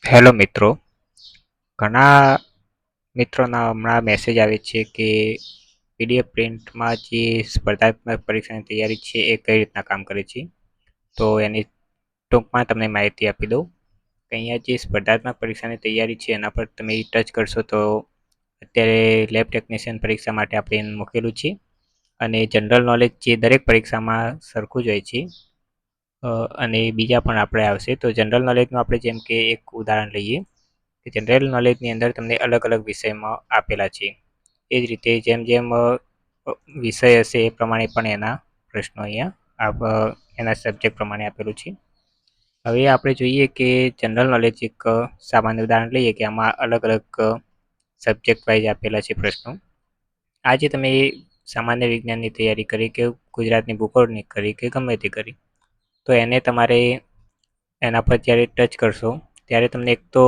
Hello મિત્રો, ઘણા મિત્રોના હમણાં મેસેજ આવે છે કે પીડીએફ પ્રિન્ટમાં જે સ્પર્ધાત્મક પરીક્ષાની તૈયારી છે એ કઈ રીતના કામ કરે છે. તો એની ટૂંકમાં તમને માહિતી આપી દઉં કે અહીંયા જે સ્પર્ધાત્મક પરીક્ષાની તૈયારી છે એના પર તમે ટચ કરશો તો અત્યારે લેબ ટેકનિશિયન પરીક્ષા માટે આપણે મૂકેલું છે અને જનરલ નોલેજ જે દરેક પરીક્ષામાં સરખું જ હોય છે. અને બીજા પણ આપણે આવશે. તો જનરલ નોલેજનું આપણે જેમ કે એક ઉદાહરણ લઈએ કે જનરલ નોલેજની અંદર તમને અલગ અલગ વિષયમાં આપેલા છે. એ જ રીતે જેમ જેમ વિષય હશે એ પ્રમાણે પણ એના પ્રશ્નો અહીંયા એના સબ્જેક્ટ પ્રમાણે આપેલું છે. હવે આપણે જોઈએ કે જનરલ નોલેજ એક સામાન્ય ઉદાહરણ લઈએ કે આમાં અલગ અલગ સબ્જેક્ટ વાઇઝ આપેલા છે પ્રશ્નો. આજે તમે સામાન્ય વિજ્ઞાનની તૈયારી કરી કે ગુજરાતની ભૂગોળની કરી કે ગમે તે કરી, તો એને તમારે એના પર જ્યારે ટચ કરશો ત્યારે તમને એક તો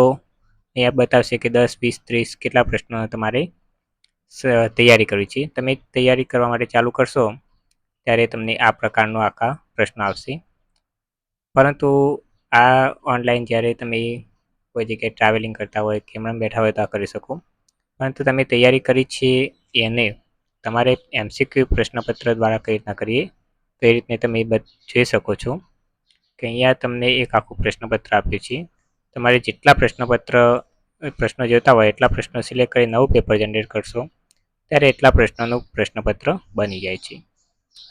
અહીંયા બતાવશે કે 10, 20, 30 કેટલા પ્રશ્નો તમારે તૈયારી કરવી છે. તમે તૈયારી કરવા માટે ચાલુ કરશો ત્યારે તમને આ પ્રકારનો આખા પ્રશ્ન આવશે. પરંતુ આ ઓનલાઈન જ્યારે તમે કોઈ જગ્યાએ ટ્રાવેલિંગ કરતા હોય કે હમણાં બેઠા હોય તો આ કરી શકો. પરંતુ તમે તૈયારી કરી છે એને તમારે એમસીક્યુ પ્રશ્નપત્ર દ્વારા કઈ રીતના કરીએ તો એ રીતને તમે જોઈ શકો છો કે અહીંયા તમને એક આખું પ્રશ્નપત્ર આપ્યું છે. તમારે જેટલા પ્રશ્નો જોતા હોય એટલા પ્રશ્નો સિલેક્ટ કરી નવું પેપર જનરેટ કરશો ત્યારે એટલા પ્રશ્નોનું પ્રશ્નપત્ર બની જાય છે.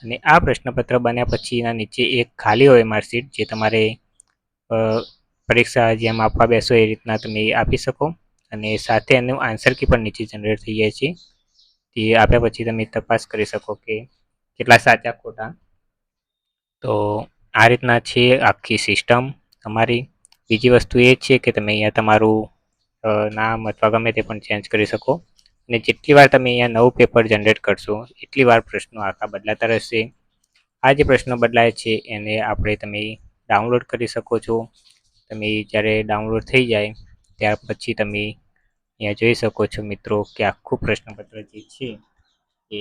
અને આ પ્રશ્નપત્ર બન્યા પછી એના નીચે એક ખાલી હોય માર્કશીટ જે તમારે પરીક્ષા જેમ આપવા બેસો એ રીતના તમે આપી શકો. અને સાથે એનું આન્સર કી પણ નીચે જનરેટ થઈ જાય છે. તે આપ્યા પછી તમે તપાસ કરી શકો કે કેટલા સાચા ખોટા. તો આ રીતના છે આખી સિસ્ટમ તમારી. બીજી વસ્તુ એ છે કે તમે અહીંયા તમારું નામ અથવા ગમે તે પણ ચેન્જ કરી શકો. અને જેટલી વાર તમે અહીંયા નવું પેપર જનરેટ કરશો એટલી વાર પ્રશ્નો આખા બદલાતા રહેશે. આ જે પ્રશ્નો બદલાય છે એને આપણે તમે ડાઉનલોડ કરી શકો છો. તમે જ્યારે ડાઉનલોડ થઈ જાય ત્યાર પછી તમે અહીંયા જોઈ શકો છો મિત્રો કે આખું પ્રશ્નપત્ર જે છે એ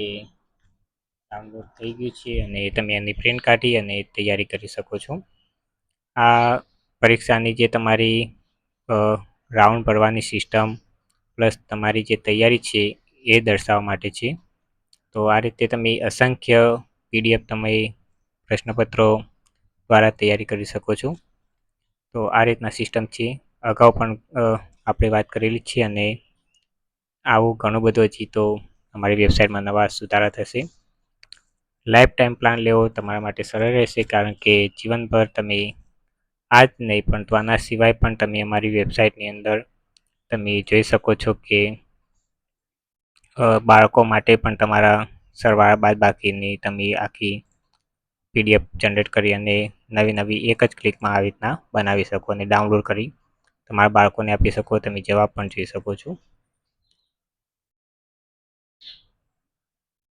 ડાઉનલોડ થઈ ગયું છે અને તમે એની પ્રિન્ટ કાઢી અને તૈયારી કરી શકો છો. આ પરીક્ષાની જે તમારી રાઉન્ડ ભરવાની સિસ્ટમ પ્લસ તમારી જે તૈયારી છે એ દર્શાવવા માટે છે. તો આ રીતે તમે અસંખ્ય પીડીએફ તમે પ્રશ્નપત્રો દ્વારા તૈયારી કરી શકો છો. તો આ રીતના સિસ્ટમ છે. અગાઉ પણ આપણે વાત કરેલી છે અને આવું ઘણું બધું હજી તો અમારી વેબસાઇટમાં નવા સુધારા થશે. લાઈફ ટાઈમ પ્લાન લેવો તમારા માટે સરળ રહેશે કારણ કે જીવનભર તમે આ જ નહીં પરંતુ આના સિવાય પણ તમે અમારી વેબસાઇટની અંદર તમે જોઈ શકો છો કે બાળકો માટે પણ તમારા સરવાળા બાદબાકીની તમે આખી પીડીએફ જનરેટ કરી અને નવી નવી એક જ ક્લિકમાં આવી રીતના બનાવી શકો અને ડાઉનલોડ કરી તમારા બાળકોને આપી શકો. તમે જવાબ પણ જોઈ શકો છો.